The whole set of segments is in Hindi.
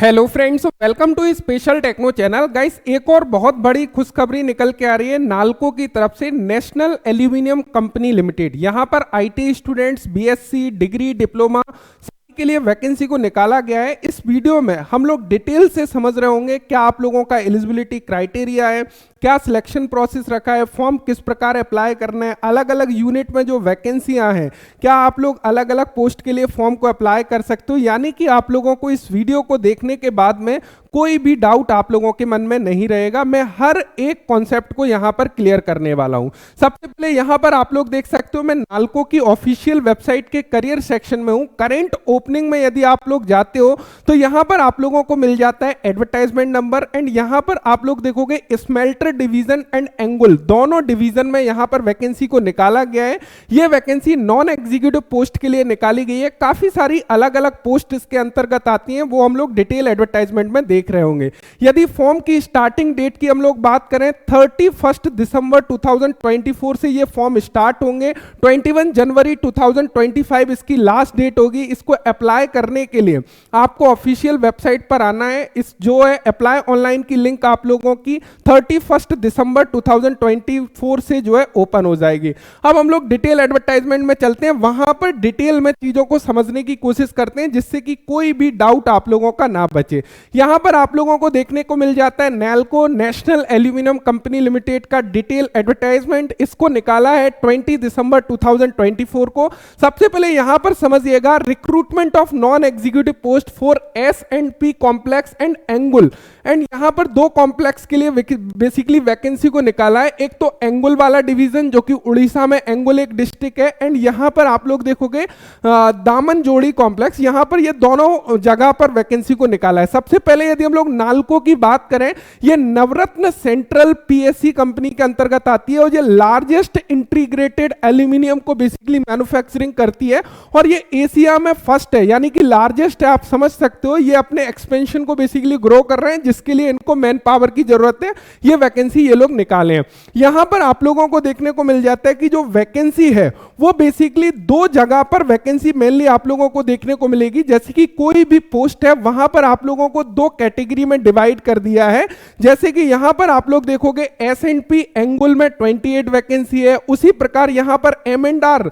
Hello friends, welcome to special techno channel. Guys, एक और बहुत बड़ी खुशखबरी निकल के आ रही है नालको की तरफ से। नेशनल एल्यूमिनियम कंपनी लिमिटेड, यहां पर IT students, BSc, degree, diploma सभी के लिए वैकेंसी को निकाला गया है। इस वीडियो में हम लोग डिटेल से समझ रहे होंगे क्या आप लोगों का एलिजिबिलिटी क्राइटेरिया है, क्या सिलेक्शन प्रोसेस रखा है, फॉर्म किस प्रकार अप्लाई करना है, अलग अलग यूनिट में जो वैकेंसियां हैं क्या आप लोग अलग अलग पोस्ट के लिए फॉर्म को अप्लाई कर सकते हो। यानी कि आप लोगों को इस वीडियो को देखने के बाद में कोई भी डाउट आप लोगों के मन में नहीं रहेगा। मैं हर एक कॉन्सेप्ट को यहां पर क्लियर करने वाला हूं। सबसे पहले यहां पर आप लोग देख सकते हो, मैं नालको की ऑफिशियल वेबसाइट के करियर सेक्शन में हूं। करंट ओपनिंग में यदि आप लोग जाते हो तो यहां पर आप लोगों को मिल जाता है एडवर्टाइजमेंट नंबर, एंड यहां पर आप लोग देखोगे स्मेल्टर डिवीजन एंड एंगुल, दोनों डिवीजन में यहां पर वैकेंसी को निकाला गया है। यह वैकेंसी नॉन एग्जीक्यूटिव पोस्ट के लिए निकाली गई है। काफी सारी अलग अलग पोस्ट इसके अंतर्गत आती हैं, वो हम लोग डिटेल एडवर्टाइजमेंट में देख रहे होंगे। यदि फॉर्म की स्टार्टिंग डेट की हम लोग बात करें 31 दिसंबर 2024 से ये फॉर्म स्टार्ट होंगे। 21 जनवरी 2025 इसकी लास्ट डेट होगी। इसको अप्लाई करने के लिए आपको ऑफिशियल वेबसाइट पर आना है। इस जो है अप्लाई ऑनलाइन की लिंक आप लोगों की 31 दिसंबर 2024 से जो है ओपन हो जाएगी। अब हम लोग डिटेल एडवर्टाइजमेंट में चलते हैं, वहां पर डिटेल में चीजों को समझने की कोशिश करते हैं जिससे कि कोई भी डाउट आप लोगों का ना बचे। यहां पर आप लोगों को देखने को मिल जाता है NALCO, national aluminium company limited का डिटेल एडवर्टाइजमेंट। इसको निकाला है 20 दिसंबर 2024 को। सबसे पहले यहां पर समझिएगा, recruitment of non executive post for S&P complex and Angul. And यहां पर दो कॉम्प्लेक्स के लिए बेसिकली वैकेंसी को निकाला है। एक तो एंगुल वाला डिवीजन जो कि उड़ीसा में एंगुल एक डिस्ट्रिक्ट है, एंड यहां पर आप लोग देखोगे दामनजोड़ी कॉम्प्लेक्स, यहां पर ये दोनों जगह पर वैकेंसी को निकाला है। सबसे पहले यदि हम लोग नालको की बात करें, ये नवरत्न सेंट्रल पीएससी कंपनी के अंतर्गत आती है और ये लार्जेस्ट इंटीग्रेटेड एल्यूमिनियम को बेसिकली मैन्युफैक्चरिंग करती है और ये एशिया में फर्स्ट है, यानी कि लार्जेस्ट है। आप समझ सकते हो ये अपने एक्सपेंशन को बेसिकली ग्रो कर रहे हैं, जिसके लिए इनको मैन पावर की जरूरत है। ये वैकेंसी ये लोग निकाले हैं। यहां पर आप लोगों को देखने को मिल जाता है कि जो वैकेंसी है वो बेसिकली दो जगह पर वैकेंसी मेनली आप लोगों को देखने को मिलेगी। जैसे कि कोई भी पोस्ट है वहां पर आप लोगों को दो कैटेगरी में डिवाइड कर दिया है। जैसे कि यहां पर आप लोग देखोगे S&P एंगुल में 28 वैकेंसी है, उसी प्रकार यहां पर M&R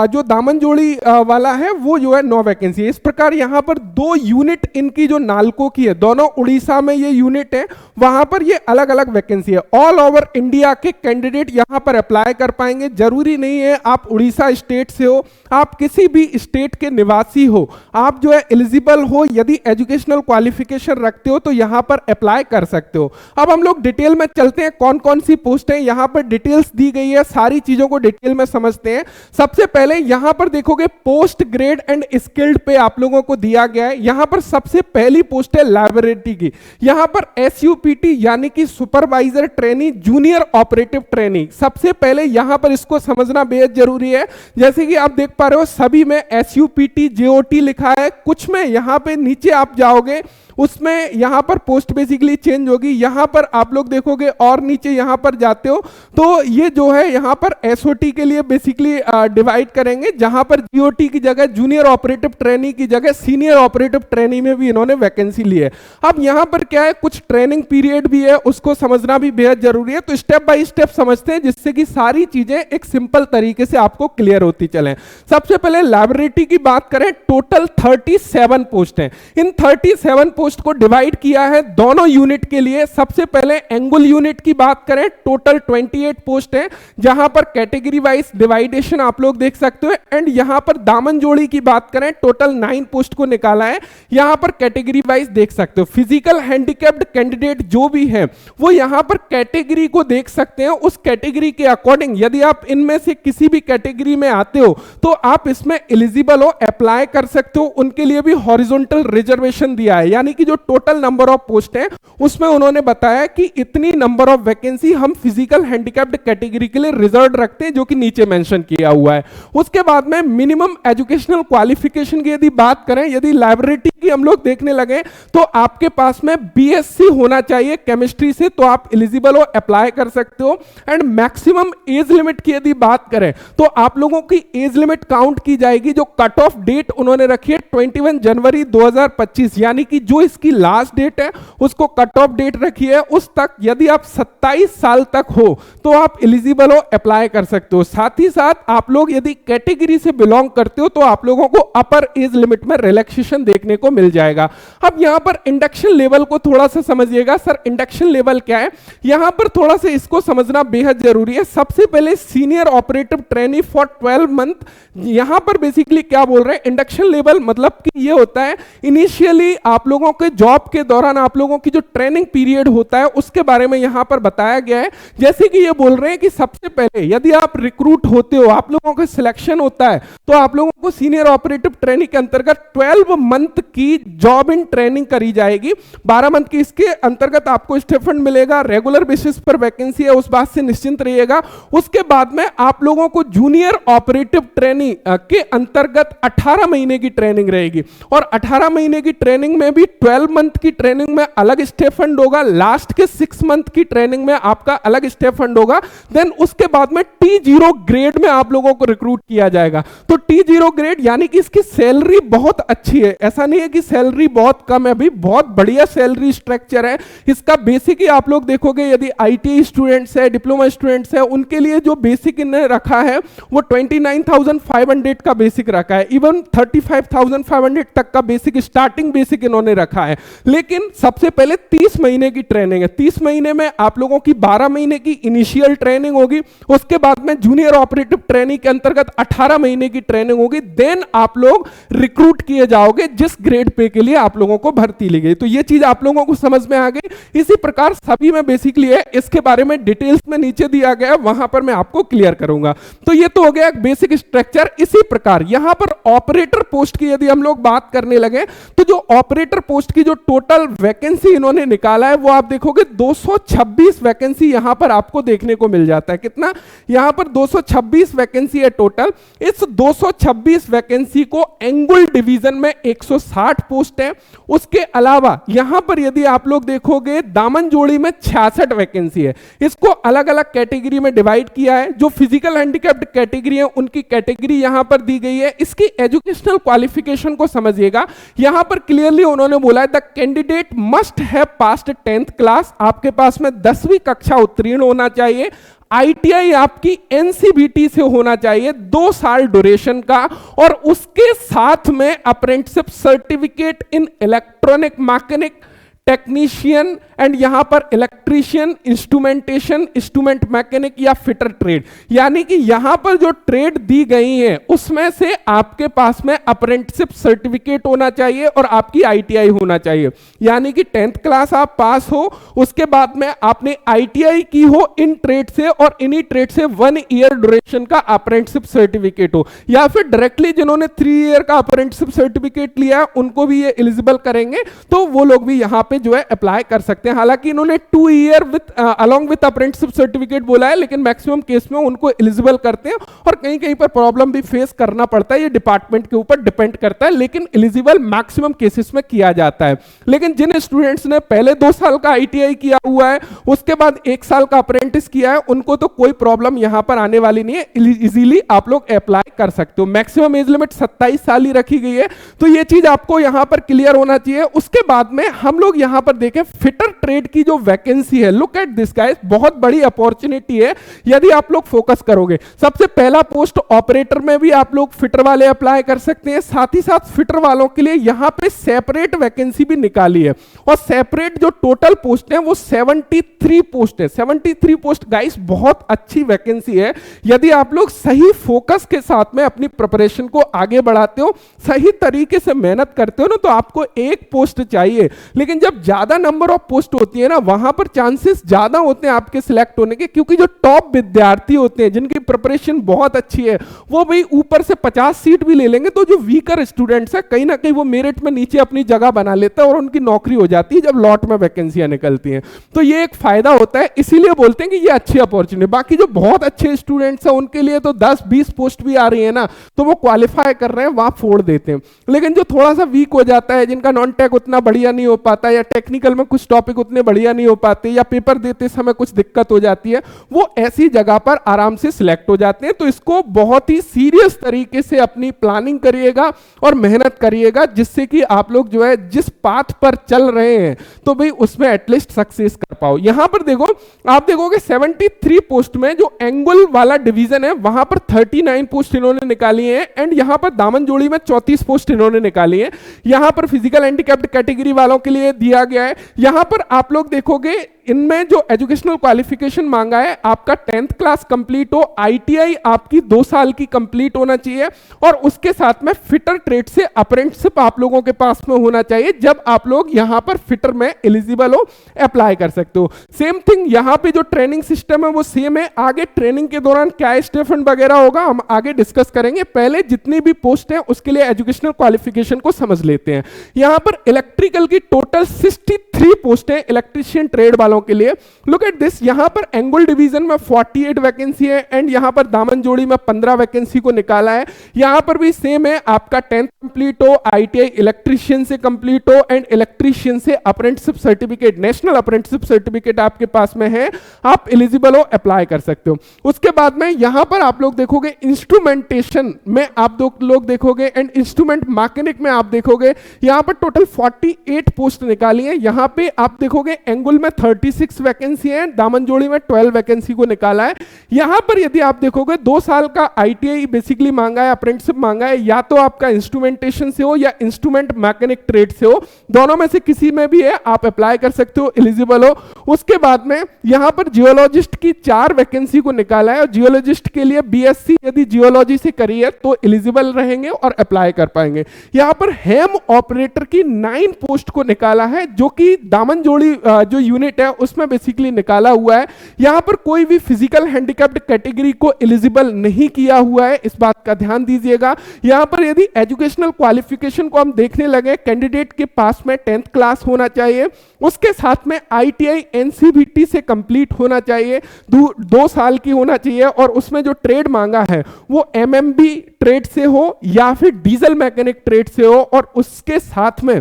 जो दामनजोड़ी वाला है वो जो है 9 वैकेंसी है। इस प्रकार यहां पर दो यूनिट इनकी जो नालको की है, दोनों उड़ीसा में ये यूनिट है, वहां पर ये अलग अलग वैकेंसी है। ऑल ओवर इंडिया के कैंडिडेट यहां पर अप्लाई कर पाएंगे। जरूरी नहीं है आप उड़ीसा स्टेट से हो, आप किसी भी स्टेट के निवासी हो, आप जो है एलिजिबल हो, यदि एजुकेशनल क्वालिफिकेशन रखते हो तो यहां पर अप्लाई कर सकते हो। अब हम लोग डिटेल में चलते हैं, कौन कौन सी पोस्ट है। यहां पर डिटेल्स दी गई है, सारी चीजों को डिटेल में समझते हैं। सबसे पहले यहां पर देखोगे पोस्ट ग्रेड एंड स्किल्ड पे आप लोगों को दिया गया है। यहां पर सबसे पहली पोस्ट है लैबोरेटरी की। यहां पर SUPT यानी कि supervisor trainee junior operative trainee, सबसे पहले यहां पर इसको समझना बेहद जरूरी है। जैसे कि आप देख पा रहे हो सभी में SUPT JOT लिखा है, कुछ में यहां पे नीचे आप जाओगे उसमें यहां पर पोस्ट बेसिकली चेंज होगी। यहां पर आप लोग देखोगे और नीचे यहां पर जाते हो तो ये जो है यहां पर SOT के लिए बेसिकली डिवाइड करेंगे, जहां पर GOT की जगह जूनियर ऑपरेटिव ट्रेनी की जगह सीनियर ऑपरेटिव ट्रेनी में भी इन्होंने वैकेंसी ली है। अब यहां पर क्या है, कुछ ट्रेनिंग पीरियड भी है, उसको समझना भी बेहद जरूरी है। तो स्टेप बाय स्टेप समझते हैं जिससे कि सारी चीजें एक सिंपल तरीके से आपको क्लियर होती चले। सबसे पहले लैबोरेटरी की बात करें, टोटल 37 पोस्ट है। इन 37 पोस्ट को डिवाइड किया है दोनों यूनिट के लिए। सबसे पहले एंगुल यूनिट की बात करें, टोटल 28 पोस्ट है, जहां पर कैटेगरी वाइज डिवाइडेशन आप लोग देख सकते हो। एंड यहां पर दामनजोड़ी की बात करें, टोटल 9 पोस्ट को निकाला है, यहां पर कैटेगरी वाइज देख सकते हो। फिजिकल हैंडिकैप्ड कैंडिडेट जो भी है वो यहां पर कैटेगरी को देख सकते हैं। उस कैटेगरी के अकॉर्डिंग यदि आप इनमें से किसी भी कैटेगरी में आते हो तो आप इसमें एलिजिबल हो, अप्लाई कर सकते हो। उनके लिए भी हॉरिजॉन्टल रिजर्वेशन दिया है, यानी कि जो टोटल नंबर ऑफ पोस्ट है उसमें उन्होंने बताया कि इतनी नंबर ऑफ वैकेंसी हम फिजिकल हैंडिकैप्ड कैटेगरी के लिए रिजर्व रखते हैं, जो कि नीचे मेंशन किया हुआ है। उसके बाद में मिनिमम एजुकेशनल क्वालिफिकेशन की यदि बात करें, यदि लैबोरेटरी की हम लोग देखने लगे तो आपके पास में BSc होना चाहिए केमिस्ट्री से, तो आप एलिजिबल हो, अप्लाई कर सकते हो। एंड मैक्सिमम एज लिमिट की यदि बात करें तो आप लोगों की एज लिमिट काउंट की जाएगी, जो कट ऑफ डेट उन्होंने रखी है 21 जनवरी 2025, यानी कि जो इसकी लास्ट डेट है उसको कट ऑफ डेट रखी है, उस तक यदि आप 27 साल तक हो तो आप एलिजिबल हो, अप्लाई कर सकते हो। साथ ही साथ आप लोग यदि कैटेगरी से बिलोंग करते हो तो आप लोगों को अपर एज लिमिट में रिलैक्सेशन देखने को मिल जाएगा। अब यहां पर इंडक्शन लेवल को थोड़ा सा समझिएगा। सर इंडक्शन लेवल क्या है, यहां पर थोड़ा सा इसको समझना बेहद जरूरी है। सबसे पहले senior operative trainee for 12 month, यहां पर बेसिकली क्या बोल रहे हैं, इंडक्शन लेवल मतलब कि ये होता है इनिशियली आप लोगों के जॉब के दौरान आप लोगों की जो ट्रेनिंग पीरियड होता है उसके बारे में यहां पर बताया गया है। जैसे कि ये बोल रहे हैं कि सबसे पहले यदि आप रिक्रूट होते हो, आप लोगों का सिलेक्शन होता है, तो आप लोगों को सीनियर ऑपरेटिव ट्रेनिंग के अंतर्गत 12 मंथ की जॉब इन ट्रेनिंग करी जाएगी। 12 मंथ की इसके अंतर्गत आपको स्टाइपेंड मिलेगा, रेगुलर बेसिस पर वैकेंसी है, उस बात से निश्चिंत रहिएगा। उसके बाद में आप लोगों को जूनियर ऑपरेटिव ट्रेनिंग के अंतर्गत 18 महीने की ट्रेनिंग रहेगी, और 18 महीने की ट्रेनिंग में भी 12 मंथ की ट्रेनिंग में अलग स्टाइपेंड होगा, लास्ट के 6 मंथ की ट्रेनिंग में आपका अलग स्टाइपेंड होगा। देन उसके बाद में T0 ग्रेड में आप लोगों को रिक्रूट किया जाएगा। तो T0 ग्रेड यानी कि इसकी सैलरी बहुत अच्छी है, ऐसा नहीं है कि सैलरी बहुत कम है, भी बहुत बढ़िया सैलरी स्ट्रक्चर है इसका। बेसिक ही आप लोग देखोगे यदि ITI स्टूडेंट्स है, डिप्लोमा स्टूडेंट्स है, उनके लिए जो बेसिक इन्हें रखा है वो 29,500 का बेसिक रखा है, इवन 35,500 तक का बेसिक स्टार्टिंग बेसिक इन्होंने रखा है। लेकिन सबसे पहले 30 महीने की ट्रेनिंग है, 30 महीने में आप लोगों की 12 महीने की इनिशियल ट्रेनिंग होगी, उसके बाद में जूनियर ऑपरेटिव ट्रेनिंग के अंतर्गत 18 महीने की ट्रेनिंग होगी। देन आप लोग रिक्रूट किए जाओगे जिस ग्रेड पे के लिए आप लोगों को भर्ती ली गई। तो ये चीज आप लोगों को समझ में आ गई। इसी प्रकार सभी में बेसिकली है, इसके बारे में डिटेल्स में नीचे दिया गया, वहां पर मैं आपको क्लियर करूंगा। तो ये तो हो गया एक बेसिक स्ट्रक्चर। इसी प्रकार यहां पर ऑपरेटर पोस्ट की यदि हम लोग बात करने लगे तो जो ऑपरेटर पोस्ट की जो टोटल वैकेंसी इन्होंने निकाला है वो आप देखोगे 226 वैकेंसी यहां पर आपको देखने को मिल जाता है। कितना, यहां पर 226 वैकेंसी है टोटल। इस 226 वैकेंसी को एंगुल डिवीजन में 160 पोस्ट है। उसके अलावा यहां पर यदि आप लोग देखोगे दामनजोड़ी में 66 वैकेंसी है। इसको अलग अलग कैटेगरी में डिवाइड किया है। जो फिजिकल हैंडीकैप्ड कैटेगरी है उनकी कैटेगरी यहां पर दी गई है। इसकी एजुकेशनल क्वालिफिकेशन को समझिएगा, यहां पर क्लियरली उन्होंने बोला है the candidate must have passed 10th class, आपके पास में 10वीं कक्षा उत्तीर्ण होना चाहिए। ITI आपकी NCVT से होना चाहिए 2 साल ड्यूरेशन का, और उसके साथ में apprenticeship certificate in electronic mechanic, technician and यहां पर इलेक्ट्रीशियन, इंस्ट्रूमेंटेशन, इंस्ट्रूमेंट मैकेनिक या फिटर ट्रेड, यानी कि यहां पर जो ट्रेड दी गई है उसमें से आपके पास में अप्रेंटिसशिप सर्टिफिकेट होना चाहिए और आपकी ITI होना चाहिए। यानी कि 10th क्लास आप पास हो, उसके बाद में आपने ITI की हो इन ट्रेड से, और इन्हीं ट्रेड से 1 ईयर ड्यूरेशन का अप्रेंटिसशिप सर्टिफिकेट हो, या फिर डायरेक्टली जिन्होंने 3 ईयर का अप्रेंटिसशिप सर्टिफिकेट लिया उनको भी ये एलिजिबल करेंगे, तो वो लोग भी यहां पे जो है अप्लाई कर सकते हैं। हालांकि इन्होंने 2 year with along with apprenticeship certificate बोला है, लेकिन मैक्सिमम केस में उनको एलिजिबल करते हैं, और कहीं कहीं पर प्रॉब्लम भी फेस करना पड़ता है, ये डिपार्टमेंट के ऊपर डिपेंड करता है, लेकिन एलिजिबल मैक्सिमम केसेस में किया जाता है। लेकिन जिन स्टूडेंट्स ने पहले 2 साल का ITI किया हुआ है, उसके बाद 1 साल का अप्रेंटिस किया है, उनको तो कोई प्रॉब्लम यहां पर आने वाली नहीं है, इजीली आप लोग अप्लाई कर सकते हो। मैक्सिमम एज लिमिट 27 साल ही रखी गई है, तो ये चीज आपको यहां पर क्लियर होना चाहिए। उसके बाद में हम लोग यहां पर देखें फिटर ट्रेड की जो वैकेंसी है, लुक एट दिस गाइस, बहुत बड़ी अपॉर्चुनिटी है यदि आप लोग फोकस करोगे। सबसे पहला पोस्ट ऑपरेटर में भी आप लोग फिटर वाले अप्लाई कर सकते हैं, साथ ही साथ फिटर वालों के लिए यहां पे सेपरेट वैकेंसी भी निकाली है, और सेपरेट जो टोटल पोस्ट है वो 73 पोस्ट है। 73 पोस्ट गाइस बहुत अच्छी वैकेंसी है। यदि आप लोग सही फोकस के साथ में अपनी प्रिपरेशन को आगे बढ़ाते हो, सही तरीके से मेहनत करते हो ना, तो आपको एक पोस्ट चाहिए। लेकिन जब ज्यादा नंबर ऑफ पोस्ट होती है ना, वहां पर चांसेस ज्यादा होते हैं आपके सिलेक्ट होने के, क्योंकि जो टॉप विद्यार्थी होते हैं जिनकी प्रिपरेशन बहुत अच्छी है, वो भाई ऊपर से 50 सीट भी ले लेंगे, तो जो वीकर स्टूडेंट्स है कहीं ना कहीं वो मेरिट में नीचे अपनी जगह बना लेते हैं और उनकी नौकरी हो जाती है जब लॉट में वैकेंसियां निकलती हैं। तो ये एक फायदा होता है, इसीलिए बोलते हैं कि ये अच्छी अपॉर्चुनिटी। बाकी जो बहुत अच्छे स्टूडेंट्स हैं उनके लिए तो 10-20 पोस्ट भी आ रही है ना, तो वो क्वालिफाई कर रहे हैं, वहां फोड़ देते हैं। लेकिन जो थोड़ा सा वीक हो जाता है, जिनका नॉन टेक उतना बढ़िया नहीं हो पाता, या टेक्निकल में कुछ टॉपिक उतने बढ़िया नहीं हो पाते या पेपर देते समय कुछ दिक्कत हो जाती है, वो ऐसी जगह पर आराम से सिलेक्ट हो जाते हैं। तो इसको बहुत ही सीरियस तरीके से अपनी प्लानिंग करिएगा और मेहनत करिएगा, जिससे कि आप लोग जो है जिस पाथ पर चल रहे हैं तो भाई उसमें एटलीस्ट सक्सेस कर पाओ। यहां पर देखो, आप देखोगे 73 पोस्ट में जो एंगुल वाला डिवीजन है वहां पर 39 पोस्ट इन्होंने निकाली है, एंड यहां पर दामनजोड़ी में 34 पोस्ट इन्होंने निकाली है। यहां पर फिजिकल हैंडीकैप्ड कैटेगरी वालों के लिए दिया गया है। यहां पर आप लोग देखोगे इनमें जो एजुकेशनल क्वालिफिकेशन मांगा है, आपका 10th क्लास कंप्लीट हो, आईटीआई आपकी 2 साल की कंप्लीट होना चाहिए, और उसके साथ में फिटर ट्रेड से अप्रेंटिसशिप आप लोगों के पास में होना चाहिए। जब आप लोग यहां पर फिटर में एलिजिबल हो, अप्लाई कर सकते हो। सेम थिंग यहां पे जो ट्रेनिंग सिस्टम है वो सेम है। आगे ट्रेनिंग के दौरान क्या स्टेफन वगैरह होगा हम आगे डिस्कस करेंगे, पहले जितनी भी पोस्ट है उसके लिए एजुकेशनल क्वालिफिकेशन को समझ लेते हैं। यहां पर इलेक्ट्रिकल की टोटल 63 पोस्ट है इलेक्ट्रीशियन ट्रेड वालों के लिए। लुक एट दिस, यहां पर एंगुल डिवीजन में 48 वैकेंसी है, एंड यहां पर दामनजोड़ी में 15 वैकेंसी को निकाला है। यहां पर भी सेम है, आपका 10th कंप्लीट हो, आईटीआई इलेक्ट्रीशियन से कंप्लीट हो, एंड इलेक्ट्रीशियन से apprenticeship certificate, national apprenticeship certificate आपके पास में है, आप एलिजिबल हो, अप्लाई कर सकते हो। उसके बाद में यहां पर आप लोग देखोगे इंस्ट्रूमेंटेशन में आप लोग देखोगे, एंड इंस्ट्रूमेंट मैकेनिक में आप देखोगे यहां पर टोटल 48 पोस्ट निकाली है। यहां पे आप देखोगे एंगुल में 36 वैकेंसी है, दामनजोड़ी में 12 वैकेंसी को निकाला है। यहां पर यदि आप देखोगे 2 साल का आईटीआई बेसिकली मांगा है, अप्रेंटिसशिप मांगा है, या तो आपका इंस्ट्रूमेंटेशन से हो या इंस्ट्रूमेंट मैकेनिक ट्रेड से हो, दोनों में से किसी में भी है, आप अप्लाई कर सकते हो, एलिजिबल हो। उसके बाद में यहां पर जियोलॉजिस्ट की 4 वैकेंसी को निकाला है, और जियोलॉजिस्ट के लिए बीएससी यदि जियोलॉजी से करी है तो एलिजिबल रहेंगे और अप्लाई कर पाएंगे। यहां पर हेम ऑपरेटर की 9 पोस्ट को निकाला है, जो कि दामनजोड़ी जो यूनिट है उसमें बेसिकली निकाला हुआ है। यहां पर कोई भी फिजिकल हैंडीकैप्ड कैटेगरी को एलिजिबल नहीं किया हुआ है, इस बात का ध्यान दीजिएगा। यहां पर यदि एजुकेशनल क्वालिफिकेशन को हम देखने लगे, कैंडिडेट के पास में 10th क्लास होना चाहिए, उसके साथ में आईटीआई एनसीबीटी से कंप्लीट होना चाहिए, 2 साल की होना चाहिए, और उसमें जो ट्रेड मांगा है वो एमएमबी ट्रेड से हो या फिर डीजल मैकेनिक ट्रेड से हो, और उसके साथ में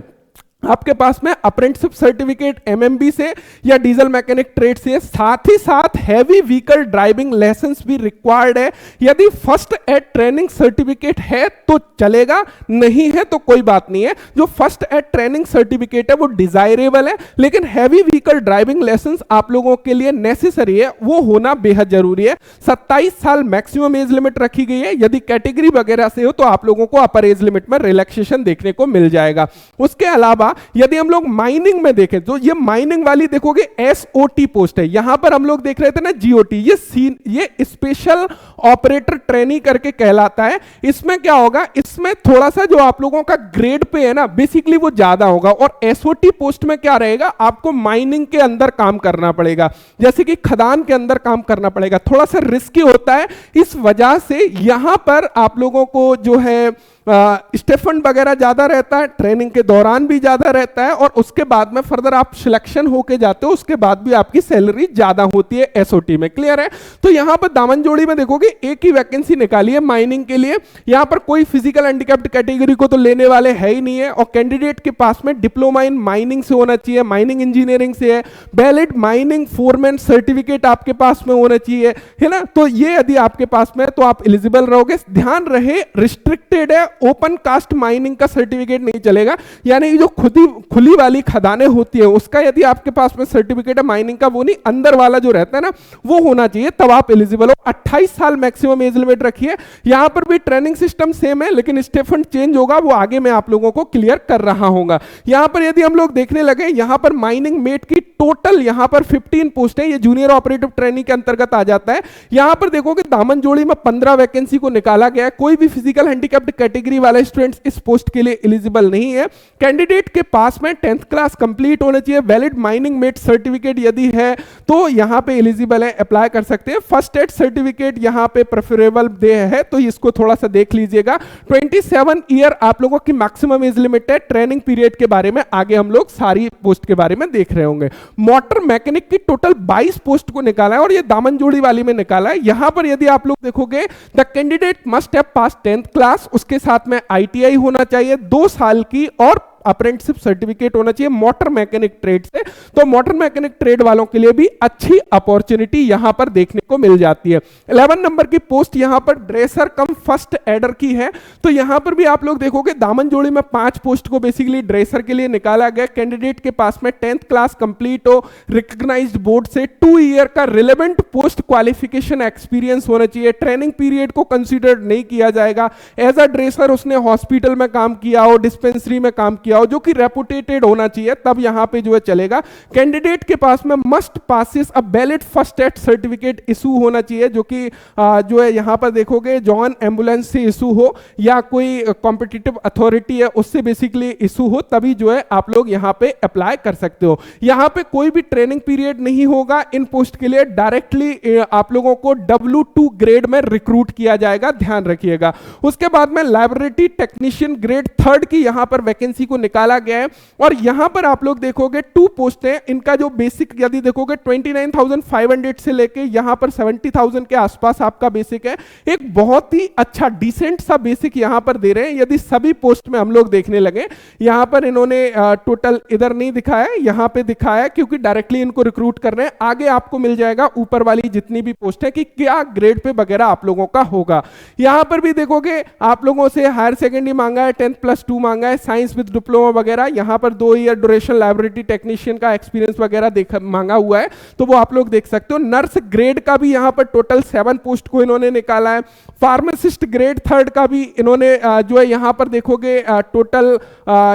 आपके पास में अप्रेंटिसशिप सर्टिफिकेट एमएमबी से या डीजल मैकेनिक ट्रेड से, साथ ही साथ हैवी व्हीकल ड्राइविंग लाइसेंस भी रिक्वायर्ड है। यदि फर्स्ट एड ट्रेनिंग सर्टिफिकेट है तो चलेगा, नहीं है तो कोई बात नहीं है। जो फर्स्ट एड ट्रेनिंग सर्टिफिकेट है वो डिजायरेबल है, लेकिन हैवी व्हीकल ड्राइविंग लाइसेंस आप लोगों के लिए नेसेसरी है, वो होना बेहद जरूरी है। 27 साल मैक्सिमम एज लिमिट रखी गई है। यदि कैटेगरी वगैरह से हो तो आप लोगों को अपर एज लिमिट में रिलैक्सेशन देखने को मिल जाएगा। उसके अलावा यदि हम लोग माइनिंग में देखें तो ये माइनिंग वाली देखोगे एसओटी पोस्ट है। यहां पर हम लोग देख रहे थे ना जीओटी, ये स्पेशल ऑपरेटर ट्रेनी करके कहलाता है। इसमें क्या होगा, इसमें थोड़ा सा जो आप लोगों का ग्रेड पे है ना बेसिकली वो ज्यादा होगा, और एसओटी पोस्ट में क्या रहेगा, आपको माइनिंग के अंदर काम करना पड़ेगा, जैसे कि खदान के अंदर काम करना पड़ेगा, थोड़ा सा रिस्की होता है। इस वजह से यहां पर आप लोगों को जो है स्टेफन वगैरह ज्यादा रहता है, ट्रेनिंग के दौरान भी ज्यादा रहता है, और उसके बाद में फर्दर आप सिलेक्शन होके जाते हो, उसके बाद भी आपकी सैलरी ज्यादा होती है एसओटी में। क्लियर है? तो यहां पर दामनजोड़ी में देखोगे एक ही वैकेंसी निकाली है माइनिंग के लिए। यहां पर कोई फिजिकल हैंडीकैप्ड कैटेगरी को तो लेने वाले है ही नहीं है, और कैंडिडेट के पास में डिप्लोमा इन माइनिंग से होना चाहिए, माइनिंग इंजीनियरिंग से है, वैलिड माइनिंग फोरमैन सर्टिफिकेट आपके पास में होना चाहिए, है ना। तो ये यदि आपके पास में है तो आप एलिजिबल रहोगे। ध्यान रहे रिस्ट्रिक्टेड है, ओपन कास्ट माइनिंग का सर्टिफिकेट नहीं चलेगा, यानी जो खुली वाली खदानें होती है उसका यदि आपके पास में सर्टिफिकेट है माइनिंग का, वो नहीं, अंदर वाला जो रहता है ना वो होना चाहिए, तब आप एलिजिबल हो। 28 साल मैक्सिमम एज लिमिट रखी है। यहां पर भी ट्रेनिंग सिस्टम सेम है, लेकिन स्टेफन चेंज होगा, वो आगे मैं आप लोगों को क्लियर कर रहा हूंगा। यहां पर यदि हम लोग देखने लगे, यहां पर माइनिंग मेट की टोटल यहां पर 15 पोस्ट है, ये जूनियर ऑपरेटिव ट्रेनिंग के अंतर्गत आ जाता है। यहां पर देखोगे दामनजोड़ी में 15 वैकेंसी को निकाला गया है। कोई भी फिजिकल हैंडीकैप्ड कैटेगरी वाले स्टूडेंट्स इस पोस्ट के लिए एलिजिबल नहीं है। कैंडिडेट के पास में 10th क्लास कंप्लीट होना चाहिए, वैलिड माइनिंग मेट सर्टिफिकेट यदि है तो यहां पे एलिजिबल है, अप्लाई कर सकते हैं। फर्स्ट एड सर्टिफिकेट यहां पे प्रेफरेबल दे है, तो इसको थोड़ा सा देख लीजिएगा। 27 ईयर आप लोगों की मैक्सिमम एज लिमिट है। ट्रेनिंग पीरियड के बारे में आगे हम लोग सारी पोस्ट के बारे में देख रहे होंगे। मोटर मैकेनिक की टोटल 22 पोस्ट को निकाला है, और ये दामनजोड़ी वाली में निकाला है। यहां पर यदि आप लोग देखोगे, the candidate must have pass 10th class, उसके साथ में आईटीआई होना चाहिए 2 साल की, और अप्रेंटिसशिप सर्टिफिकेट होना चाहिए मोटर मैकेनिक ट्रेड से। तो मोटर मैकेनिक ट्रेड वालों के लिए भी अच्छी अपॉर्चुनिटी यहां पर देखने को मिल जाती है। 11 नंबर की पोस्ट यहां पर ड्रेसर कम फर्स्ट एडर की है। तो यहां पर भी आप लोग देखोगे दामनजोड़ी में 5 पोस्ट को बेसिकली ड्रेसर के लिए निकाला गया। कैंडिडेट के पास में 10th क्लास कंप्लीट हो, रिकॉग्नाइज्ड बोर्ड से 2 ईयर का रिलेवेंट पोस्ट क्वालिफिकेशन एक्सपीरियंस होना चाहिए। ट्रेनिंग पीरियड को कंसीडर नहीं किया जाएगा। एज अ ड्रेसर उसने हॉस्पिटल में काम किया हो, डिस्पेंसरी में काम किया हो, जो कि रेपुटेटेड होना चाहिए, तब यहां पे जो है चलेगा। कैंडिडेट के पास में must passes a valid first aid certificate issue होना चाहिए, जो कि जो है यहां पर देखोगे जॉन एम्बुलेंस से इशू हो या कोई कॉम्पिटिटिव अथॉरिटी है उससे बेसिकली इशू हो, तभी जो है आप लोग यहां पे अप्लाई कर सकते हो। यहां पे कोई भी ट्रेनिंग पीरियड नहीं होगा इन पोस्ट के लिए। डायरेक्टली आप लोगों को W2 ग्रेड में रिक्रूट किया जाएगा, ध्यान रखिएगा। उसके बाद में लाइब्रेरी टेक्नीशियन ग्रेड 3rd की यहां पर वैकेंसी को निकाला गया है। और यहां पर आप लोग देखोगे 2 पोस्ट हैं। इनका जो बेसिक यदि देखोगे 29,500 से लेके यहां पर 70,000 के आसपास आपका बेसिक है। एक बहुत ही अच्छा डिसेंट सा बेसिक यहां पर दे रहे हैं। यदि सभी पोस्ट में हम लोग देखने लगे, यहां पर इन्होंने टोटल इधर नहीं दिखाया, यहां पे दिखाया क्योंकि डायरेक्टली इनको रिक्रूट कर रहे हैं। आगे आपको मिल जाएगा ऊपर वाली जितनी भी पोस्ट है कि क्या ग्रेड पे वगैरह आप लोगों का होगा। यहां पर भी देखोगे आप लोगों से हायर सेकेंडरी मांगा है, 10+2 मांगा है, साइंस विद डिप्लोमा वगैरह। यहां पर 2 ईयर ड्यूरेशन लाइब्रेरी टेक्नीशियन का एक्सपीरियंस वगैरह मांगा हुआ है, तो वो आप लोग देख सकते हो। नर्स ग्रेड का भी यहां पर टोटल 7 पोस्ट को इन्होंने निकाला है। फार्मासिस्ट ग्रेड 3rd का भी इन्होंने जो है यहां पर देखोगे टोटल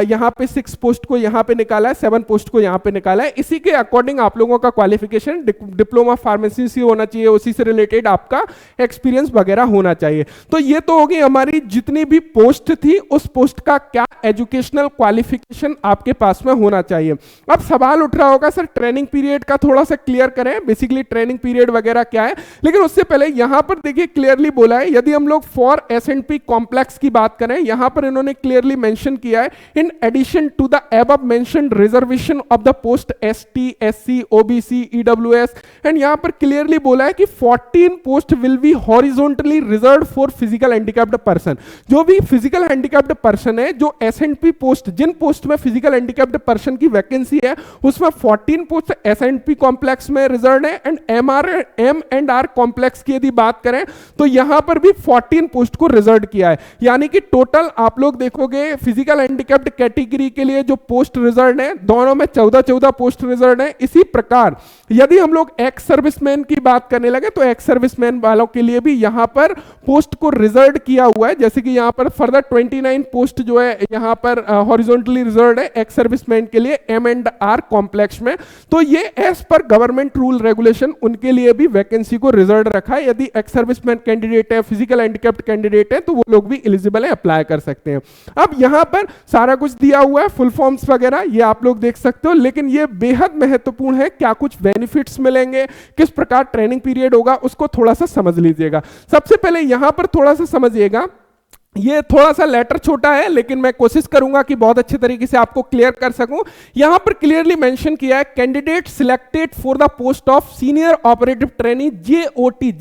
यहां पे 6 पोस्ट को यहां पे निकाला है, 7 पोस्ट को यहां पे निकाला है। इसी के अकॉर्डिंग आप लोगों का क्वालिफिकेशन डिप्लोमा फार्मेसी से होना चाहिए, उसी से रिलेटेड आपका एक्सपीरियंस वगैरह होना चाहिए। तो ये तो होगी हमारी जितनी भी पोस्ट थी, उस पोस्ट का क्या एजुकेशनल क्वालिफिकेशन आपके पास में होना चाहिए। अब सवाल उठ रहा होगा सर ट्रेनिंग पीरियड का थोड़ा सा क्लियर करें, बेसिकली ट्रेनिंग पीरियड वगैरह क्या है। लेकिन उससे पहले यहां पर देखिए क्लियरली बोला है, यदि हम लोग फॉर S&P कॉम्प्लेक्स की बात करें, यहां पर इन्होंने क्लियरली मेंशन किया है in addition to the above mentioned reservation of the post ST, SC, OBC, EWS, and यहां पर क्लियरली बोला है कि 14 post will be horizontally reserved for physical handicapped person. जो भी फिजिकल हैंडिकैप्ड पर्सन है, जो S&P पोस्ट, जिन पोस्ट में फिजिकल हैंडिकैप्ड पर्सन की वैकेंसी है, उसमें 14 पोस्ट S&P कॉम्प्लेक्स में रिजर्व्ड है। एंड M&R कॉम्प्लेक्स की यदि बात करें तो यहां पर भी 14 पोस्ट को रिजर्व किया है। यानी कि टोटल आप लोग देखोगे फिजिकल हैंडिकैप्ड कैटेगरी के लिए जो पोस्ट रिजर्व है, दोनों में 14 पोस्ट रिजर्व है। इसी प्रकार यदि हम लोग एक्स सर्विसमैन की बात करने लगे तो एक्स सर्विसमैन वालों के लिए भी यहां पर पोस्ट को रिजर्व किया हुआ है। जैसे कि यहां पर फर्दर 29 पोस्ट जो है यहां पर हॉरिजॉन्टली रिजर्व है एक्स सर्विसमैन के लिए M&R कॉम्प्लेक्स में। तो ये as per government rule regulation उनके लिए भी वैकेंसी को रिजर्व रखा है। यदि एक्स सर्विसमैन कैंडिडेट है, फिजिकल हैंडिकैप्ड कैंडिडेट है, तो वो लोग भी एलिजिबल है, अप्लाई कर सकते हैं। अब यहां पर सारा कुछ दिया हुआ है, फुल फॉर्म्स वगैरह ये आप लोग देख सकते हो। लेकिन ये बेहद महत्वपूर्ण है, क्या कुछ बेनिफिट्स मिलेंगे, किस प्रकार ट्रेनिंग पीरियड होगा, उसको थोड़ा सा समझ लीजिएगा। सबसे पहले यहां पर थोड़ा सा समझिएगा, ये थोड़ा सा लेटर छोटा है लेकिन मैं कोशिश करूंगा कि बहुत अच्छे तरीके से आपको क्लियर कर सकूं। यहां पर क्लियरली मेंशन किया है candidate selected for the post of senior operative trainee JOT,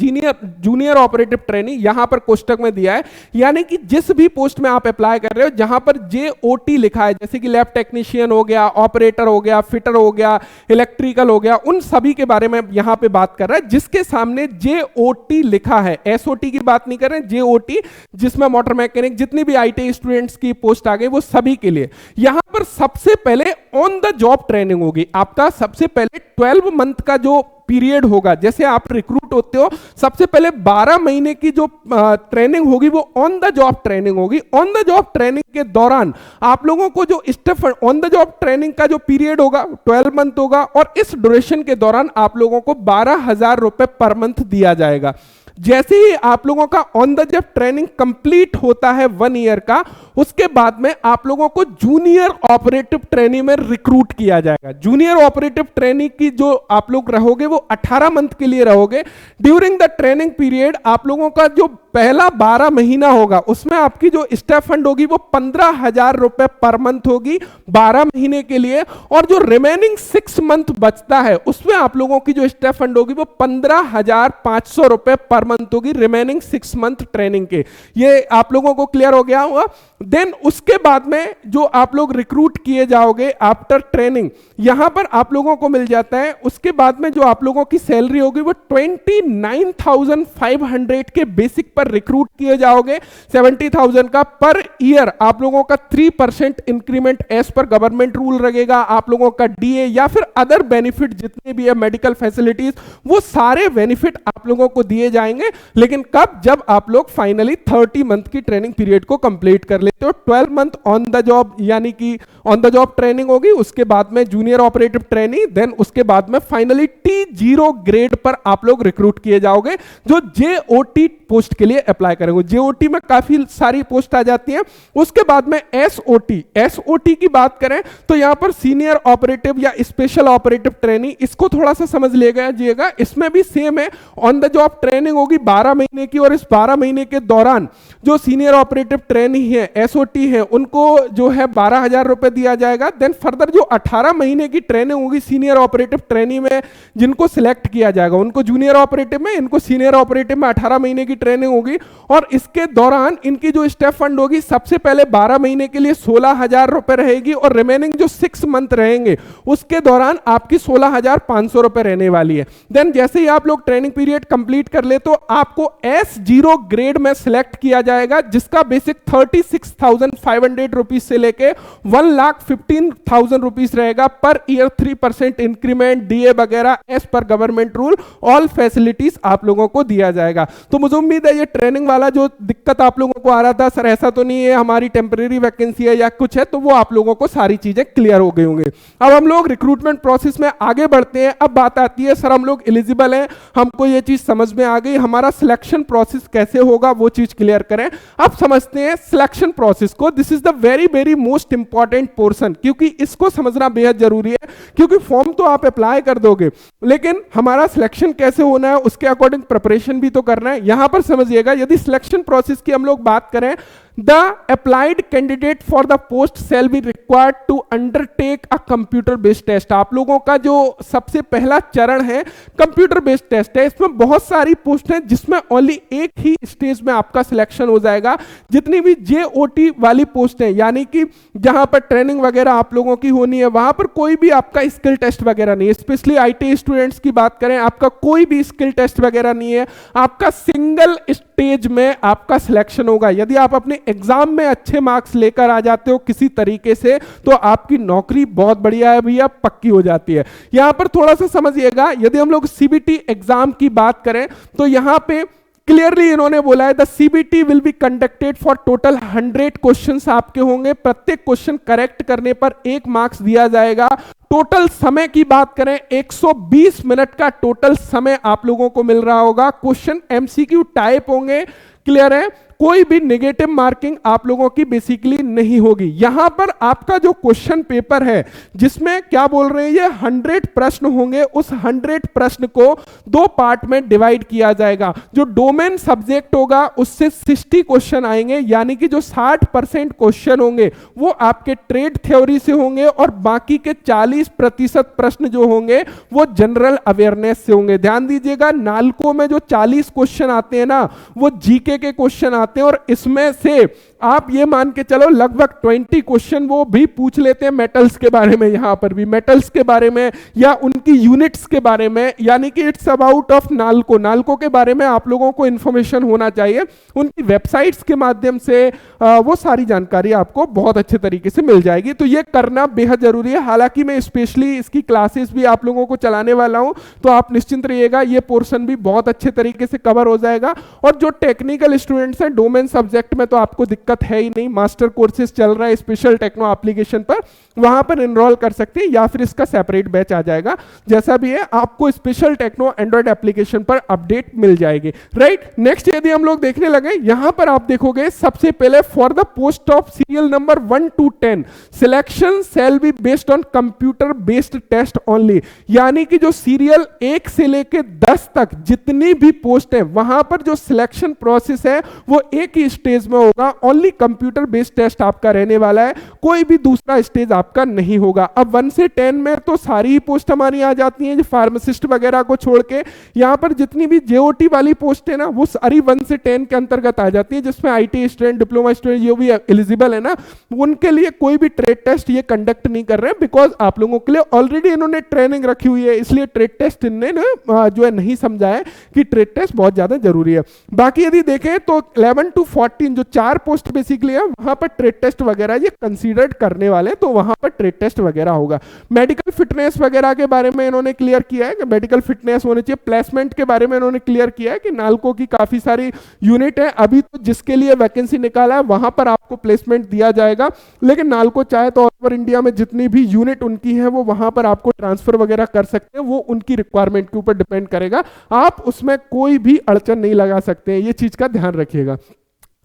junior operative trainee, यहां पर कोष्टक में दिया है। यानी कि जिस भी पोस्ट में आप अप्लाई कर रहे हो जहां पर JOT लिखा है, जैसे कि लैब टेक्नीशियन हो गया, ऑपरेटर हो गया, फिटर हो गया, इलेक्ट्रिकल हो गया, उन सभी के बारे में यहां पे बात कर रहा है। जिसके सामने JOT लिखा है, SOT की बात नहीं कर रहे हैं, JOT जिसमें मोटर मैकेनिक, जितनी भी IT स्टूडेंट्स की पोस्ट आ गई वो सभी के लिए यहां पर सबसे पहले ऑन द जॉब ट्रेनिंग होगी। आपका सबसे पहले 12 मंथ का जो पीरियड होगा, जैसे आप रिक्रूट होते हो सबसे पहले 12 महीने की जो ट्रेनिंग होगी वो ऑन द जॉब ट्रेनिंग होगी। ऑन द जॉब ट्रेनिंग के दौरान आप लोगों को जो step, on the job training का जो पीरियड होगा 12 मंथ होगा और इस ड्यूरेशन के दौरान आप लोगों को 12,000 रुपए पर मंथ दिया जाएगा। जैसे ही आप लोगों का on the job training complete होता है 1 ईयर का, उसके बाद में आप लोगों को जूनियर ऑपरेटिव ट्रेनी में रिक्रूट किया जाएगा। जूनियर ऑपरेटिव ट्रेनी की जो आप लोग रहोगे वो 18 मंथ के लिए रहोगे। ड्यूरिंग द ट्रेनिंग पीरियड आप लोगों का जो पहला 12 महीना होगा उसमें आपकी जो स्टेप फंड होगी वो 15,000 रुपए पर मंथ होगी 12 महीने के लिए, और जो रिमेनिंग 6 मंथ बचता है उसमें आप लोगों की जो स्टेप फंड होगी वो 15,500 रुपए पर मंथ होगी रिमेनिंग 6 मंथ ट्रेनिंग के। ये आप लोगों को क्लियर हो गया होगा। देन उसके बाद में जो आप लोग रिक्रूट किए जाओगे आफ्टर ट्रेनिंग, यहां पर आप लोगों को मिल जाता है, उसके बाद में जो आप लोगों की सैलरी होगी वो 29,500 के बेसिक पर रिक्रूट किए जाओगे। 70,000 का पर ईयर आप लोगों का 3% increment as per government rule रहेगा। आप लोगों का डीए या फिर अदर बेनिफिट जितने भी है मेडिकल फैसिलिटीज, वो सारे बेनिफिट आप लोगों को दिए जाएंगे। लेकिन कब? जब आप लोग फाइनली 30 मंथ की ट्रेनिंग पीरियड को कंप्लीट कर लेते हो। 12 मंथ ऑन द जॉब यानी कि ऑन द जॉब ट्रेनिंग होगी, उसके बाद में जूनियर ऑपरेटिव ट्रेनिंग, देन उसके बाद में फाइनली T0 ग्रेड पर आप लोग रिक्रूट किए जाओगे जो JOT पोस्ट के लिए अप्लाई करेंगे। JOT में काफी सारी पोस्ट आ जाती हैं। उसके बाद में SOT की बात करें तो यहां पर सीनियर ऑपरेटिव या स्पेशल ऑपरेटिव ट्रेनिंग, इसको थोड़ा सा समझ लीजिएगा। इसमें भी सेम है, ऑन द जॉब ट्रेनिंग होगी 12 महीने की, और इस 12 महीने के दौरान जो सीनियर ऑपरेटिव ट्रेनिंग है, SOT है, उनको जो है 12,000 रुपए दिया जाएगा। देन फर्दर जो 18 महीने की ट्रेनिंग होगी सीनियर ऑपरेटिव ट्रेनिंग में, जिनको सिलेक्ट किया जाएगा उनको जूनियर ऑपरेटिव में, इनको सीनियर ऑपरेटिव में 18 महीने की ट्रेनिंग होगी। और इसके दौरान इनकी जो स्टेप फंड होगी सबसे पहले 12 महीने के लिए 16,000 रुपए रहेगी, और रिमेनिंग जो 6 मंथ रहेंगे उसके दौरान आपकी 16,500 रुपए रहने वाली है। देन जैसे ही आप लोग ट्रेनिंग पीरियड कंप्लीट कर ले तो आपको S0 ग्रेड में सिलेक्ट किया जाएगा, जिसका बेसिक 36,500 रुपीज से लेके 1,15,000 रुपीज रहेगा पर ईयर। 3% इंक्रीमेंट, डीए वगैरह as per government rule, all facilities आप लोगों को दिया जाएगा। तो मुझे उम्मीद है ये ट्रेनिंग वाला जो दिक्कत आप लोगों को आ रहा था, सर ऐसा तो नहीं है हमारी टेम्परेरी वैकेंसी है या कुछ है, तो वो आप लोगों को सारी चीजें क्लियर हो गई होंगे। अब हम लोग रिक्रूटमेंट प्रोसेस में आगे बढ़ते हैं। अब बात आती है सर हम लोग एलिजिबल हैं, हमको ये चीज समझ में आ गई, हमारा सिलेक्शन प्रोसेस कैसे होगा वो चीज क्लियर करें। अब समझते हैं सिलेक्शन प्रोसेस को। This is the very very most important portion, क्योंकि इसको समझना बेहद जरूरी है। क्योंकि फॉर्म तो आप अप्लाई कर दोगे, लेकिन हमारा सिलेक्शन कैसे होना है उसके अकॉर्डिंग प्रिपरेशन भी तो करना है। यहां पर समझिएगा, यदि सिलेक्शन प्रोसेस की हम लोग बात करें, the applied candidate for the post shall be required to undertake a computer based test। आप लोगों का जो सबसे पहला चरण है कंप्यूटर बेस्ड टेस्ट है। इसमें बहुत सारी पोस्ट हैं जिसमें ओनली एक ही स्टेज में आपका सिलेक्शन हो जाएगा। जितनी भी JOT वाली पोस्ट है, यानी कि जहां पर ट्रेनिंग वगैरह आप लोगों की होनी है, वहां पर कोई भी आपका स्किल टेस्ट वगैरह नहीं है। स्पेशली IT स्टूडेंट्स की बात करें, आपका कोई भी स्किल टेस्ट वगैरह नहीं है, आपका सिंगल स्टेज में आपका सिलेक्शन होगा। यदि आप अपने एग्जाम में अच्छे मार्क्स लेकर आ जाते हो किसी तरीके से, तो आपकी नौकरी बहुत बढ़िया है भैया, पक्की हो जाती है। यहां पर थोड़ा सा समझिएगा, यदि हम लोग CBT एग्जाम की बात करें तो यहां पे क्लियरली इन्होंने बोला है the CBT will be conducted for total 100 questions आपके होंगे। प्रत्येक क्वेश्चन करेक्ट करने पर 1 मार्क्स दिया जाएगा। टोटल समय की बात करें 120 मिनट का टोटल समय आप लोगों को मिल रहा होगा। क्वेश्चन MCQ टाइप होंगे, क्लियर है। कोई भी नेगेटिव मार्किंग आप लोगों की बेसिकली नहीं होगी। यहां पर आपका जो क्वेश्चन पेपर है जिसमें क्या बोल रहे हैं, ये 100 प्रश्न होंगे। उस 100 प्रश्न को 2 पार्ट में डिवाइड किया जाएगा। जो डोमेन सब्जेक्ट होगा उससे 60 क्वेश्चन आएंगे, यानी कि जो 60% क्वेश्चन होंगे वो आपके ट्रेड थ्योरी से होंगे, और बाकी के 40% प्रश्न जो होंगे वो जनरल अवेयरनेस से होंगे। ध्यान दीजिएगा, नालको में जो 40 क्वेश्चन आते हैं ना, वो जीके के क्वेश्चन आते हैं, और इसमें से आप ये मान के चलो लगभग 20 क्वेश्चन वो भी पूछ लेते हैं मेटल्स के बारे में। यहां पर भी मेटल्स के बारे में या उनकी यूनिट्स के बारे में, यानी कि इट्स अबाउट ऑफ नालको के बारे में आप लोगों को इंफॉर्मेशन होना चाहिए। उनकी वेबसाइट्स के माध्यम से वो सारी जानकारी आपको बहुत अच्छे तरीके से मिल जाएगी। तो ये करना बेहद जरूरी है। हालांकि मैं स्पेशली इसकी क्लासेस भी आप लोगों को चलाने वाला हूं, तो आप निश्चिंत रहिएगा, ये पोर्शन भी बहुत अच्छे तरीके से कवर हो जाएगा। और जो टेक्निकल स्टूडेंट्स हैं डोमेन सब्जेक्ट में, तो आपको दिक्कत दिक्कत है ही नहीं, मास्टर कोर्सेज चल रहा है स्पेशल टेक्नो एप्लीकेशन पर, वहां पर एनरोल कर सकते हैं या फिर इसका सेपरेट बैच आ जाएगा। जैसा भी है आपको स्पेशल टेक्नो एंड्रॉइड एप्लीकेशन पर अपडेट मिल जाएगी, राइट। नेक्स्ट यदि हम लोग देखने लगे, यहां पर आप देखोगे सबसे पहले for the post of serial number 1 to 10 selection shall be based on computer based test only, यानी कि जो सीरियल 1 से लेके 10 तक जितनी भी पोस्ट है वहां पर जो सिलेक्शन प्रोसेस है वो एक ही स्टेज में होगा, ओनली कंप्यूटर बेस्ड टेस्ट आपका रहने वाला है, कोई भी दूसरा स्टेज आपका नहीं होगा। अब 1 से 10 में तो सारी ही पोस्ट हमारी आ जाती हैं, जो फार्मासिस्ट वगैरह को छोड़ के यहां पर जितनी भी जेओटी वाली पोस्ट है ना वो सारी 1 से 10 के अंतर्गत आ जाती है, जिसमें आईटी स्टूडेंट, डिप्लोमा स्टूडेंट जो भी एलिजिबल है ना, उनके लिए कोई भी ट्रेड टेस्ट ये कंडक्ट नहीं कर रहे हैं, बिकॉज आप लोगों के लिए ऑलरेडी इन्होंने ट्रेनिंग रखी हुई है, इसलिए ट्रेड टेस्ट इन्होंने जो है नहीं समझा है कि ट्रेड टेस्ट बहुत ज्यादा जरूरी है। बाकी यदि देखें तो 11 to 14 जो 4 पोस्ट बेसिकली है वहां पर ट्रेड टेस्ट वगैरह ये कंसीडर्ड करने वाले, तो वहां पर ट्रेड टेस्ट वगैरह होगा। मेडिकल फिटनेस वगैरह के बारे में इन्होंने क्लियर किया है कि मेडिकल फिटनेस होनी चाहिए। प्लेसमेंट के बारे में इन्होंने क्लियर किया है कि नालको की काफी सारी यूनिट है, अभी तो जिसके लिए वैकेंसी निकाला है वहां पर आपको प्लेसमेंट दिया जाएगा, लेकिन नालको चाहे तो ऑल ओवर इंडिया में जितनी भी यूनिट उनकी है वो वहां पर आपको ट्रांसफर वगैरह कर सकते हैं, वो उनकी रिक्वायरमेंट के ऊपर डिपेंड करेगा, आप उसमें कोई भी अड़चन नहीं लगा सकते हैं, ये चीज का ध्यान रखिएगा।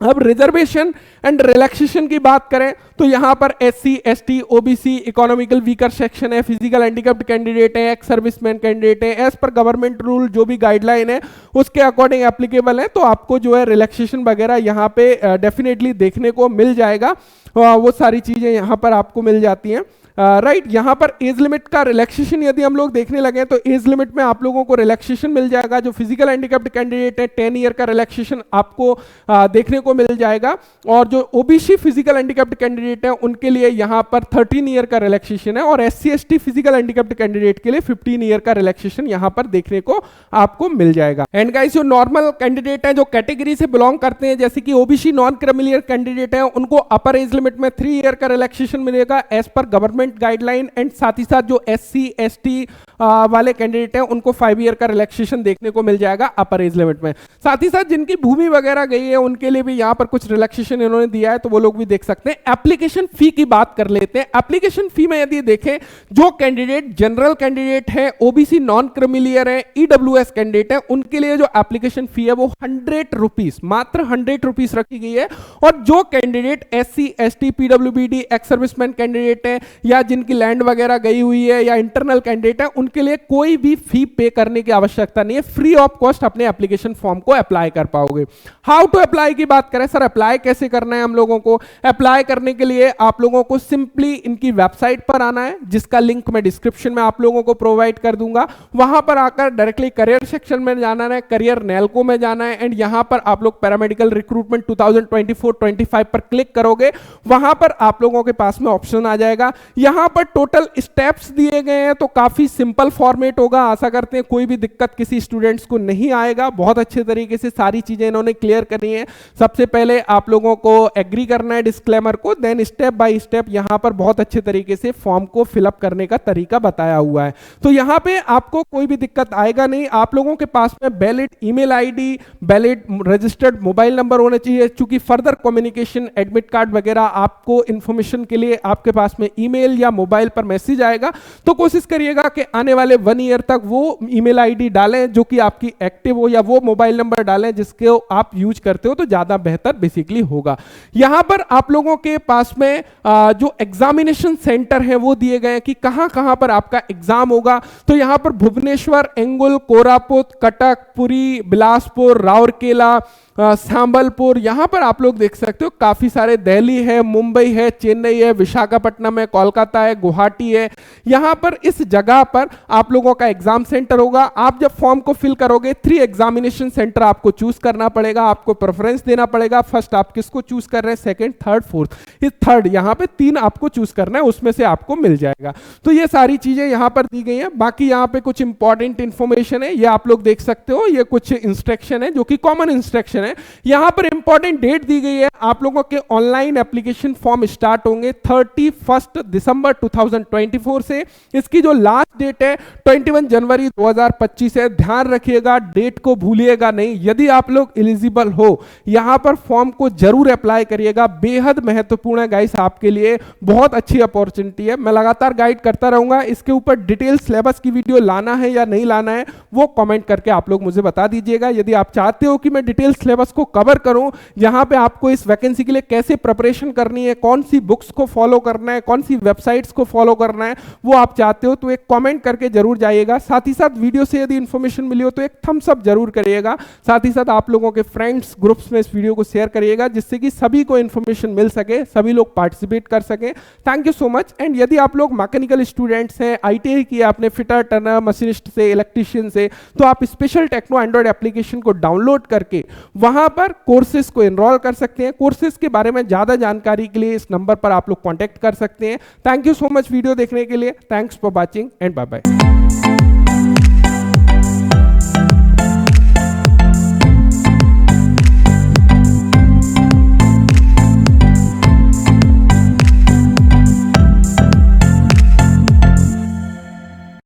अब रिजर्वेशन एंड रिलैक्सेशन की बात करें तो यहां पर SC, ST, OBC, economical weaker section है, फिजिकल हैंडीकैप्ड कैंडिडेट है, एक्स सर्विसमैन कैंडिडेट है, एज पर गवर्नमेंट रूल जो भी गाइडलाइन है उसके अकॉर्डिंग एप्लीकेबल है, तो आपको जो है रिलैक्सेशन वगैरह यहां पे डेफिनेटली देखने को मिल जाएगा, वो सारी चीजें यहां पर आपको मिल जाती हैं, राइट। यहां पर एज लिमिट का रिलैक्सेशन यदि हम लोग देखने लगे तो एज लिमिट में आप लोगों को रिलैक्सेशन मिल जाएगा। जो फिजिकल हैंडीकैप्ड कैंडिडेट है 10 ईयर का रिलैक्सेशन आपको देखने को मिल जाएगा, और जो ओबीसी फिजिकल हैंडीकैप्ड कैंडिडेट है उनके लिए यहां पर 13 ईयर का रिलैक्सेशन है, और SC ST physical handicapped candidate के लिए 15 ईयर का रिलैक्सेशन यहां पर देखने को आपको मिल जाएगा। एंड गाइस जो नॉर्मल कैंडिडेट है जो कैटेगरी से बिलोंग करते हैं, जैसे कि ओबीसी नॉन क्रिमिलियर कैंडिडेट है, उनको अपर एज लिमिट में 3 ईयर का रिलैक्सेशन मिलेगा as per government guideline, and साथ ही साथ जो एससी एसटी वाले कैंडिडेट हैं उनको 5 ईयर का रिलैक्सेशन देखने को मिल जाएगा अपर एज लिमिट में। साथ ही साथ जिनकी भूमि वगैरह गई है उनके लिए भी यहां पर कुछ रिलैक्सेशन इन्होंने दिया है, तो वो लोग भी देख सकते हैं। एप्लीकेशन फी की बात कर लेते हैं। एप्लीकेशन फी में यदि देखें, जो कैंडिडेट जनरल कैंडिडेट है, ओबीसी नॉन क्रिमिलियर है, ईडब्ल्यूएस कैंडिडेट है, उनके लिए जो एप्लीकेशन फी है वो 100 रुपीज, मात्र 100 रुपीज रखी गई है, और जो candidate SC ST PWBD ex serviceman candidate है या जिनकी लैंड वगैरह गई हुई है या इंटरनल कैंडिडेट है, उनके लिए कोई भी फी पे करने की आवश्यकता नहीं है, फ्री ऑफ कॉस्ट अपने एप्लीकेशन फॉर्म को अप्लाई कर पाओगे। हाउ टू अप्लाई की बात करें, सर अप्लाई कैसे करना है हम लोगों को? अप्लाई करने के लिए आप लोगों को सिंपली इनकी वेबसाइट पर आना है, जिसका लिंक मैं डिस्क्रिप्शन में आप लोगों को प्रोवाइड कर दूंगा। वहां पर आकर डायरेक्टली करियर सेक्शन में जाना है, करियर नैल्को में जाना है, एंड यहां पर आप लोग पैरामेडिकल रिक्रूटमेंट 2024-25 पर क्लिक करोगे, वहां पर आप लोगों के पास में ऑप्शन आ जाएगा। यहां पर टोटल स्टेप्स दिए गए हैं, तो काफी सिंपल फॉर्मेट होगा, आशा करते हैं कोई भी दिक्कत किसी स्टूडेंट्स को नहीं आएगा। बहुत अच्छे तरीके से सारी चीजें इन्होंने क्लियर करनी है। सबसे पहले आप लोगों को एग्री करना है डिस्क्लेमर को, देन स्टेप बाय स्टेप यहां पर बहुत अच्छे तरीके से फॉर्म को फिलअप करने का तरीका बताया हुआ है, तो यहां पे आपको कोई भी दिक्कत आएगा नहीं। आप लोगों के पास में valid email ID, valid registered mobile number होना चाहिए, चूंकि फर्दर कम्युनिकेशन एडमिट कार्ड वगैरह आपको इंफॉर्मेशन के लिए आपके पास में ईमेल या मोबाइल पर मैसेज आएगा, तो कोशिश करिएगा कि आने वाले 1 ईयर तक वो ईमेल आईडी डालें जो कि आपकी एक्टिव हो, या वो मोबाइल नंबर डालें जिसके आप यूज करते हो, तो ज्यादा बेहतर बेसिकली होगा। यहां पर आप लोगों के पास में जो एग्जामिनेशन सेंटर है वो दिए गए हैं कि कहां कहां पर आपका एग्जाम होगा, तो यहां पर भुवनेश्वर, एंगुल, कोरापुट, कटक, पुरी, बिलासपुर, राउरकेला, संबलपुर, यहां पर आप लोग देख सकते हो काफी सारे, दिल्ली है, मुंबई है, चेन्नई है, विशाखापट्टनम है, कोलकाता है, गुवाहाटी है। यहां पर इस जगह पर आप लोगों का एग्जाम सेंटर होगा। आप जब फॉर्म को फिल करोगे 3 एग्जामिनेशन सेंटर आपको चूज करना पड़ेगा, आपको प्रेफरेंस देना पड़ेगा। फर्स्ट आप किसको चूज कर रहे हैं, सेकंड, थर्ड, फोर्थ, इस थर्ड यहां पे 3 आपको चूज करना है, उसमें से आपको मिल जाएगा। तो ये सारी चीजें यहां पर दी गई हैं। बाकी यहां पे कुछ इंपॉर्टेंट इंफॉर्मेशन है, ये आप लोग देख सकते हो, ये कुछ इंस्ट्रक्शन है जो कि कॉमन इंस्ट्रक्शन है, है। यहां पर इंपॉर्टेंट डेट दी गई है, आप लोगों के ऑनलाइन एप्लीकेशन फॉर्म स्टार्ट होंगे 31 दिसंबर 2024 से। इसकी जो लास्ट डेट है 21 जनवरी 2025 है। ध्यान रखिएगा, डेट को भूलिएगा नहीं। यदि आप लोग एलिजिबल हो, यहां पर फॉर्म को जरूर अप्लाई करिएगा, बेहद महत्वपूर्ण है गाइस, आपके लिए बहुत अच्छी अपॉर्चुनिटी है। मैं लगातार गाइड करता रहूंगा। इसके ऊपर डिटेल सिलेबस की वीडियो लाना है या नहीं लाना है वो कमेंट करके आप लोग मुझे बता दीजिएगा। यदि आप चाहते हो कि मैं डिटेल सिलेबस को कवर करूं, यहां पे आपको इस वैकेंसी के लिए कैसे प्रिपरेशन करनी है, कौन सी बुक्स को फॉलो करना है, कौन सी वेबसाइट्स को फॉलो करना है, वो आप चाहते हो तो एक कमेंट करके जरूर जाइएगा। साथ ही साथ वीडियो से यदि इंफॉर्मेशन मिली हो तो एक थम्स अप जरूर करिएगा। साथ ही साथ आप लोगों के फ्रेंड्स ग्रुप्स में इस वीडियो को शेयर करिएगा, जिससे कि सभी को इंफॉर्मेशन मिल सके, सभी लोग पार्टिसिपेट कर सके। Thank you so much. And यदि आप लोग मैकेनिकल स्टूडेंट्स हैं, आईटीआई किया आपने फिटर, टर्नर, मशीनिस्ट से, इलेक्ट्रीशियन से, तो आप स्पेशल टेक्नो एंड्रॉइड एप्लीकेशन को डाउनलोड करके वहां पर कोर्सेज को एनरोल कर सकते हैं। कोर्सेज के बारे में ज्यादा जानकारी के लिए इस नंबर पर आप लोग कांटेक्ट कर सकते हैं। Thank you so much video देखने के लिए। Thanks for watching and bye bye.